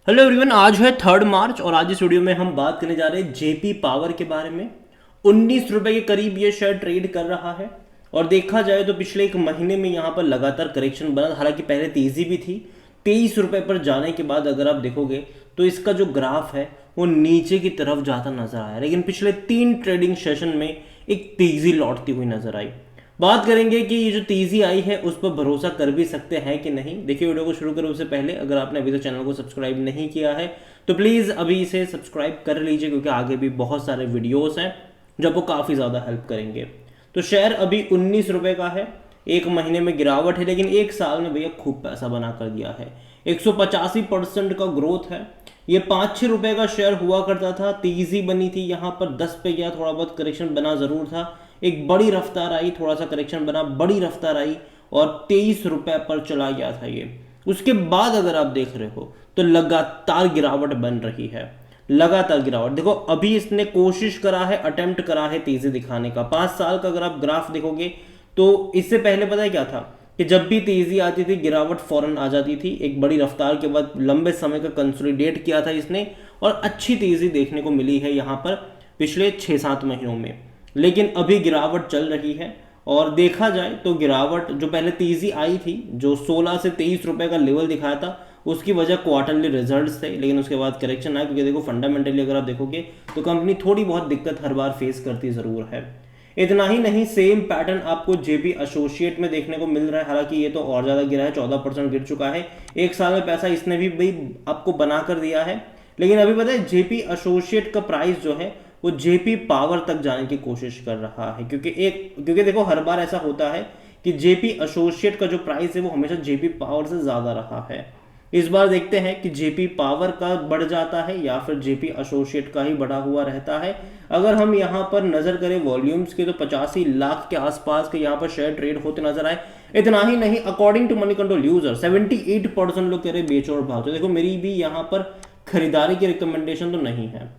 Hello everyone, आज है 3 मार्च और आज इस वीडियो में हम बात करने जा रहे हैं जेपी पावर के बारे में। 19 रुपए के करीब ये शेयर ट्रेड कर रहा है और देखा जाए तो पिछले एक महीने में यहाँ पर लगातार करेक्शन बना, हालांकि पहले तेजी भी थी। 23 रुपए पर जाने के बाद अगर आप देखोगे तो इसका जो ग्राफ है वो नीचे की तरफ जाता नजर आया, लेकिन पिछले 3 ट्रेडिंग सेशन में एक तेजी लौटती हुई नजर आई। बात करेंगे कि ये जो तेजी आई है उस पर भरोसा कर भी सकते हैं कि नहीं। देखिए, वीडियो को शुरू करें उससे पहले अगर आपने अभी तक चैनल को सब्सक्राइब नहीं किया है तो प्लीज़ अभी इसे सब्सक्राइब कर लीजिए, क्योंकि आगे भी बहुत सारे वीडियोस हैं जो आपको काफ़ी ज़्यादा हेल्प करेंगे। तो शेयर अभी 19 रुपए का है। एक महीने में गिरावट है, लेकिन एक साल में भैया खूब पैसा बना कर दिया है। 185% का ग्रोथ है। ये 5-6 रुपए का शेयर हुआ करता था, तेजी बनी थी, यहाँ पर 10 पे गया, थोड़ा बहुत करेक्शन बना ज़रूर था, एक बड़ी रफ्तार आई, थोड़ा सा करेक्शन बना, बड़ी रफ्तार आई और 23 रुपए पर चला गया था ये। उसके बाद अगर आप देख रहे हो तो लगातार गिरावट बन रही है, लगातार गिरावट। देखो, अभी इसने कोशिश करा है, अटेम्प्ट करा है तेजी दिखाने का। 5 साल का अगर आप ग्राफ देखोगे तो इससे पहले पता है क्या था कि जब भी तेजी आती थी गिरावट फौरन आ जाती थी। एक बड़ी रफ्तार के बाद लंबे समय का कंसोलिडेट किया था इसने और अच्छी तेजी देखने को मिली है यहाँ पर पिछले 6-7 महीनों में। लेकिन अभी गिरावट चल रही है और देखा जाए तो गिरावट जो पहले तेजी आई थी, जो 16 से 23 रुपए का लेवल दिखाया था, उसकी वजह क्वार्टरली रिजल्ट्स थे, लेकिन उसके बाद करेक्शन आया। क्योंकि देखो, फंडामेंटली अगर आप देखोगे तो कंपनी थोड़ी बहुत दिक्कत हर बार फेस करती ज़रूर है। इतना ही नहीं, सेम पैटर्न आपको जेपी एसोसिएट में देखने को मिल रहा है। हालांकि ये तो और ज़्यादा गिरा है, 14% गिर चुका है। एक साल में पैसा इसने भी भाई आपको बना कर दिया है। लेकिन अभी पता है जेपी एसोसिएट का प्राइस जो है वो जेपी पावर तक जाने की कोशिश कर रहा है, क्योंकि देखो, हर बार ऐसा होता है कि जेपी एसोसिएट का जो प्राइस है वो हमेशा जेपी पावर से ज़्यादा रहा है। इस बार देखते हैं कि जेपी पावर का बढ़ जाता है या फिर जेपी एसोसिएट का ही बढ़ा हुआ रहता है। अगर हम यहाँ पर नज़र करें वॉल्यूम्स के तो 85 लाख के आसपास के यहाँ पर शेयर ट्रेड होते नजर आए। इतना ही नहीं, according to money control user 78% लोग कह रहे बेचो और भाव। तो देखो, मेरी भी यहाँ पर खरीदारी की रिकमेंडेशन तो नहीं है,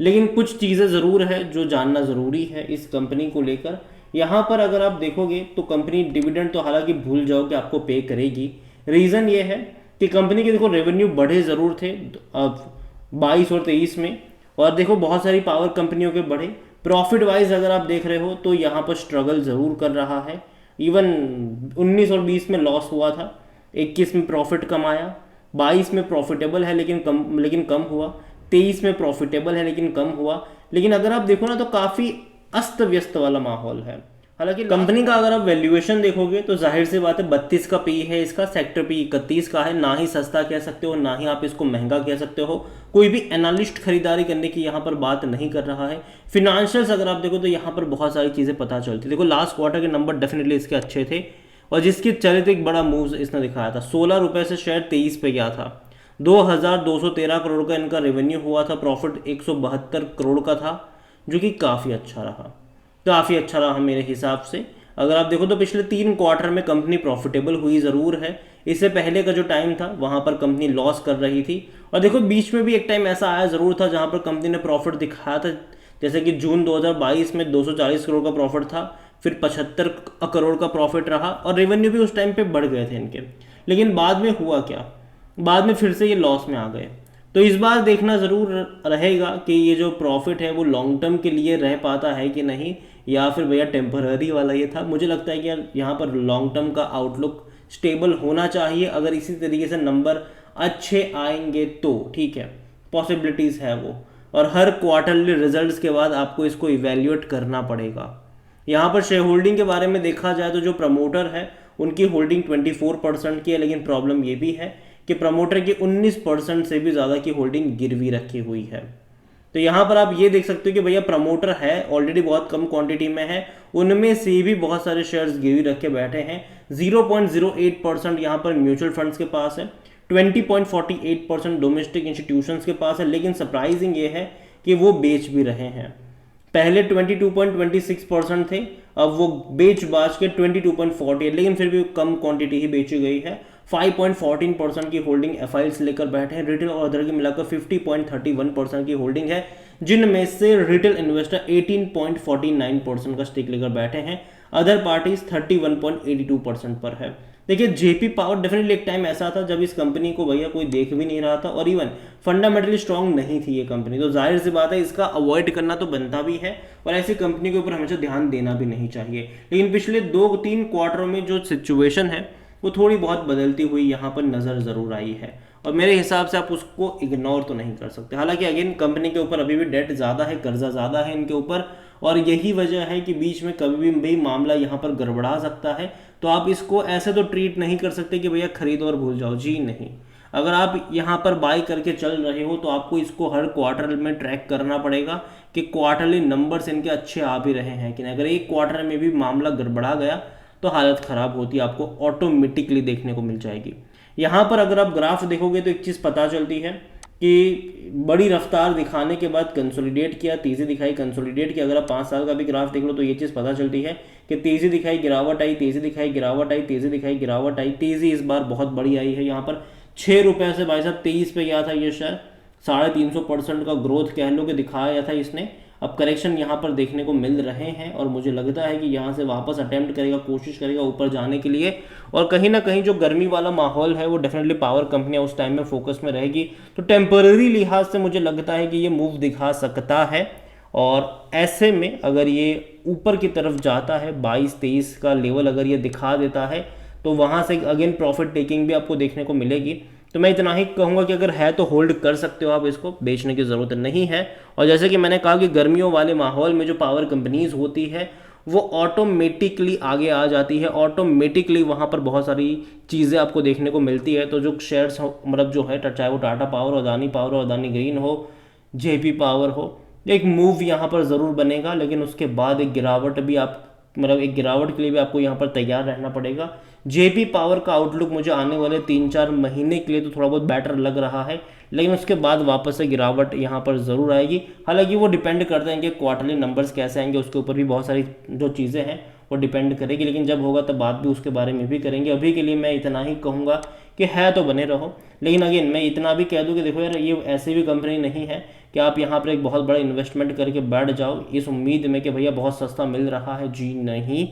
लेकिन कुछ चीज़ें ज़रूर है जो जानना ज़रूरी है इस कंपनी को लेकर। यहाँ पर अगर आप देखोगे तो कंपनी डिविडेंड तो हालांकि भूल जाओ कि आपको पे करेगी। रीज़न ये है कि कंपनी के देखो रेवेन्यू बढ़े ज़रूर थे अब 22 और 23 में, और देखो बहुत सारी पावर कंपनियों के बढ़े। प्रॉफिट वाइज अगर आप देख रहे हो तो यहाँ पर स्ट्रगल ज़रूर कर रहा है। इवन 19 और 20 में लॉस हुआ था, 21 में प्रॉफिट कमाया, 22 में प्रॉफिटेबल है लेकिन कम हुआ, 23 में प्रॉफिटेबल है लेकिन कम हुआ। लेकिन अगर आप देखो ना तो काफ़ी अस्त व्यस्त वाला माहौल है। हालांकि कंपनी का अगर आप वैल्यूएशन देखोगे तो जाहिर सी बात है 32 का पी है इसका, सेक्टर पी 31 का है। ना ही सस्ता कह सकते हो, ना ही आप इसको महंगा कह सकते हो। कोई भी एनालिस्ट खरीदारी करने की यहाँ पर बात नहीं कर रहा है। फिनेंशियल्स अगर आप देखो तो यहाँ पर बहुत सारी चीज़ें पता चलती। देखो, लास्ट क्वार्टर के नंबर डेफिनेटली इसके अच्छे थे और जिसके चले थे एक बड़ा मूव इसने दिखाया था। 16 रुपए से शेयर 23 पे गया था। 2213 करोड़ का इनका रेवेन्यू हुआ था, प्रॉफिट 172 करोड़ का था, जो कि काफ़ी अच्छा रहा, काफ़ी अच्छा रहा मेरे हिसाब से। अगर आप देखो तो पिछले 3 क्वार्टर में कंपनी प्रॉफिटेबल हुई ज़रूर है। इससे पहले का जो टाइम था वहाँ पर कंपनी लॉस कर रही थी, और देखो बीच में भी एक टाइम ऐसा आया ज़रूर था जहाँ पर कंपनी ने प्रॉफिट दिखाया था। जैसे कि जून 2022 में 240 करोड़ का प्रॉफिट था, फिर 75 करोड़ का प्रॉफिट रहा और रेवेन्यू भी उस टाइम पे बढ़ गए थे इनके। लेकिन बाद में हुआ क्या, बाद में फिर से ये लॉस में आ गए। तो इस बार देखना ज़रूर रहेगा कि ये जो प्रॉफिट है वो लॉन्ग टर्म के लिए रह पाता है कि नहीं, या फिर भैया टेम्पररी वाला ये था। मुझे लगता है कि यार यहाँ पर लॉन्ग टर्म का आउटलुक स्टेबल होना चाहिए। अगर इसी तरीके से नंबर अच्छे आएंगे तो ठीक है, पॉसिबिलिटीज़ है वो। और हर क्वार्टरली रिजल्ट्स के बाद आपको इसको इवेल्युएट करना पड़ेगा। यहाँ पर शेयर होल्डिंग के बारे में देखा जाए तो जो प्रमोटर है उनकी होल्डिंग 24% की है, लेकिन प्रॉब्लम ये भी है कि प्रमोटर की 19% से भी ज़्यादा की होल्डिंग गिरवी रखी हुई है। तो यहाँ पर आप ये देख सकते हो कि भैया प्रमोटर है ऑलरेडी बहुत कम क्वांटिटी में है, उनमें से भी बहुत सारे शेयर्स गिरवी रख के बैठे हैं। 0.08% यहाँ पर म्यूचुअल फंड्स के पास है, 20.48% डोमेस्टिक इंस्टीट्यूशंस के पास है। लेकिन सरप्राइजिंग ये है कि वो बेच भी रहे हैं। पहले 22.26% थे, अब वो बेच बाज के 22.48, लेकिन फिर भी कम क्वांटिटी ही बेची गई है। 5.14% की होल्डिंग एफआईएल्स लेकर बैठे हैं। रिटेल और अदर की मिलाकर 50.31% की होल्डिंग है, जिनमें से रिटेल इन्वेस्टर 18.49% का स्टेक लेकर बैठे हैं। अदर पार्टीज 31.82% पर है। देखिए जेपी पावर डेफिनेटली एक टाइम ऐसा था जब इस कंपनी को भैया कोई देख भी नहीं रहा था, और इवन फंडामेंटली स्ट्रांग नहीं थी ये कंपनी, तो जाहिर सी बात है इसका अवॉइड करना तो बनता भी है, और ऐसी कंपनी के ऊपर हमेशा ध्यान देना भी नहीं चाहिए। लेकिन पिछले 2-3 क्वार्टरों में जो सिचुएशन है वो थोड़ी बहुत बदलती हुई यहाँ पर नज़र ज़रूर आई है, और मेरे हिसाब से आप उसको इग्नोर तो नहीं कर सकते। हालांकि अगेन कंपनी के ऊपर अभी भी डेट ज़्यादा है, कर्जा ज़्यादा है इनके ऊपर, और यही वजह है कि बीच में कभी भी मामला यहाँ पर गड़बड़ा सकता है। तो आप इसको ऐसे तो ट्रीट नहीं कर सकते कि भैया खरीदो और भूल जाओ, जी नहीं। अगर आप यहाँ पर बाई करके चल रहे हो तो आपको इसको हर क्वार्टर में ट्रैक करना पड़ेगा कि क्वार्टरली नंबर्स इनके अच्छे आ भी रहे हैं कि नहीं। अगर एक क्वार्टर में भी मामला गड़बड़ा गया तो हालत ख़राब होती है, आपको ऑटोमेटिकली देखने को मिल जाएगी। यहाँ पर अगर आप ग्राफ देखोगे तो एक चीज़ पता चलती है कि बड़ी रफ्तार दिखाने के बाद कंसोलिडेट किया, तेज़ी दिखाई, कंसोलिडेट किया। अगर आप 5 साल का भी ग्राफ देख लो तो ये चीज़ पता चलती है कि तेज़ी दिखाई, गिरावट आई, तेज़ी दिखाई, गिरावट आई, तेज़ी दिखाई, गिरावट आई। तेज़ी इस बार बहुत बड़ी आई है, यहाँ पर 6 रुपये से भाई साहब 23 पे गया था ये शेयर, 350% का ग्रोथ कह लो कि दिखाया था इसने। अब करेक्शन यहाँ पर देखने को मिल रहे हैं, और मुझे लगता है कि यहाँ से वापस अटेम्प्ट करेगा, कोशिश करेगा ऊपर जाने के लिए। और कहीं ना कहीं जो गर्मी वाला माहौल है वो डेफिनेटली पावर कंपनियाँ उस टाइम में फोकस में रहेगी, तो टेम्पररी लिहाज से मुझे लगता है कि ये मूव दिखा सकता है। और ऐसे में अगर ये ऊपर की तरफ जाता है, 22-23 का लेवल अगर ये दिखा देता है, तो वहाँ से अगेन प्रॉफिट टेकिंग भी आपको देखने को मिलेगी। तो मैं इतना ही कहूँगा कि अगर है तो होल्ड कर सकते हो आप, इसको बेचने की ज़रूरत नहीं है। और जैसे कि मैंने कहा कि गर्मियों वाले माहौल में जो पावर कंपनीज होती है वो ऑटोमेटिकली आगे आ जाती है, ऑटोमेटिकली वहाँ पर बहुत सारी चीज़ें आपको देखने को मिलती है। तो जो शेयर्स मतलब जो है, चाहे वो Tata power, Adani power, Adani green हो, जेपी पावर हो, एक मूव यहाँ पर ज़रूर बनेगा। लेकिन उसके बाद एक गिरावट भी आप मतलब एक गिरावट के लिए भी आपको यहाँ पर तैयार रहना पड़ेगा। जेपी पावर का आउटलुक मुझे आने वाले 3-4 महीने के लिए तो थोड़ा बहुत बेटर लग रहा है, लेकिन उसके बाद वापस से गिरावट यहाँ पर ज़रूर आएगी। हालांकि वो डिपेंड करते हैं कि क्वार्टरली नंबर्स कैसे आएंगे, उसके ऊपर भी बहुत सारी जो चीज़ें हैं वो डिपेंड करेगी। लेकिन जब होगा तब बात भी उसके बारे में भी करेंगे। अभी के लिए मैं इतना ही कहूँगा कि है तो बने रहो। लेकिन अगेन मैं इतना भी कह दूँ कि देखो यार, ये ऐसी भी कंपनी नहीं है कि आप यहाँ पर एक बहुत बड़ा इन्वेस्टमेंट करके बैठ जाओ इस उम्मीद में कि भैया बहुत सस्ता मिल रहा है, जी नहीं।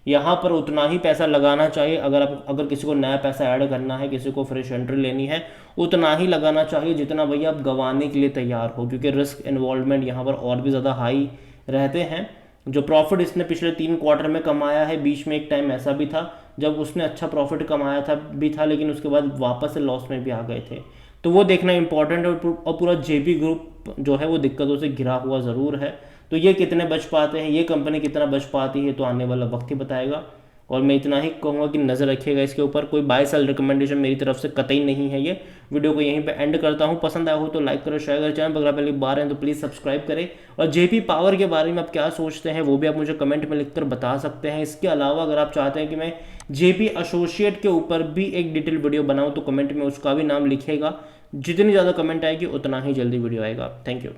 यहाँ पर उतना ही पैसा लगाना चाहिए। अगर किसी को नया पैसा ऐड करना है, किसी को फ्रेश एंट्री लेनी है, उतना ही लगाना चाहिए जितना भैया आप गंवाने के लिए तैयार हो, क्योंकि रिस्क इन्वॉल्वमेंट यहाँ पर और भी ज़्यादा हाई रहते हैं। जो प्रॉफिट इसने पिछले 3 क्वार्टर में कमाया है, बीच में एक टाइम ऐसा भी था जब उसने अच्छा प्रॉफिट कमाया था, लेकिन उसके बाद वापस से लॉस में भी आ गए थे। तो वो देखना इंपॉर्टेंट है। और पूरा जेपी ग्रुप जो है वो दिक्कतों से घिरा हुआ ज़रूर है। तो ये कितने बच पाते हैं, ये कंपनी कितना बच पाती है, तो आने वाला वक्त ही बताएगा। और मैं इतना ही कहूँगा कि नज़र रखिएगा इसके ऊपर। कोई बाय सेल रिकमेंडेशन मेरी तरफ से कतई नहीं है। ये वीडियो को यहीं पे एंड करता हूँ। पसंद आया हो तो लाइक करो, शेयर करो। चैनल पर अगर पहली बार हैं तो प्लीज़ सब्सक्राइब करें। और जेपी पावर के बारे में आप क्या सोचते हैं वो भी आप मुझे कमेंट में लिखकर बता सकते हैं। इसके अलावा अगर आप चाहते हैं कि मैं जेपी एसोसिएट के ऊपर भी एक डिटेल वीडियो बनाऊँ तो कमेंट में उसका भी नाम लिखिएगा। जितनी ज़्यादा कमेंट आएगी उतना ही जल्दी वीडियो आएगा। Thank you.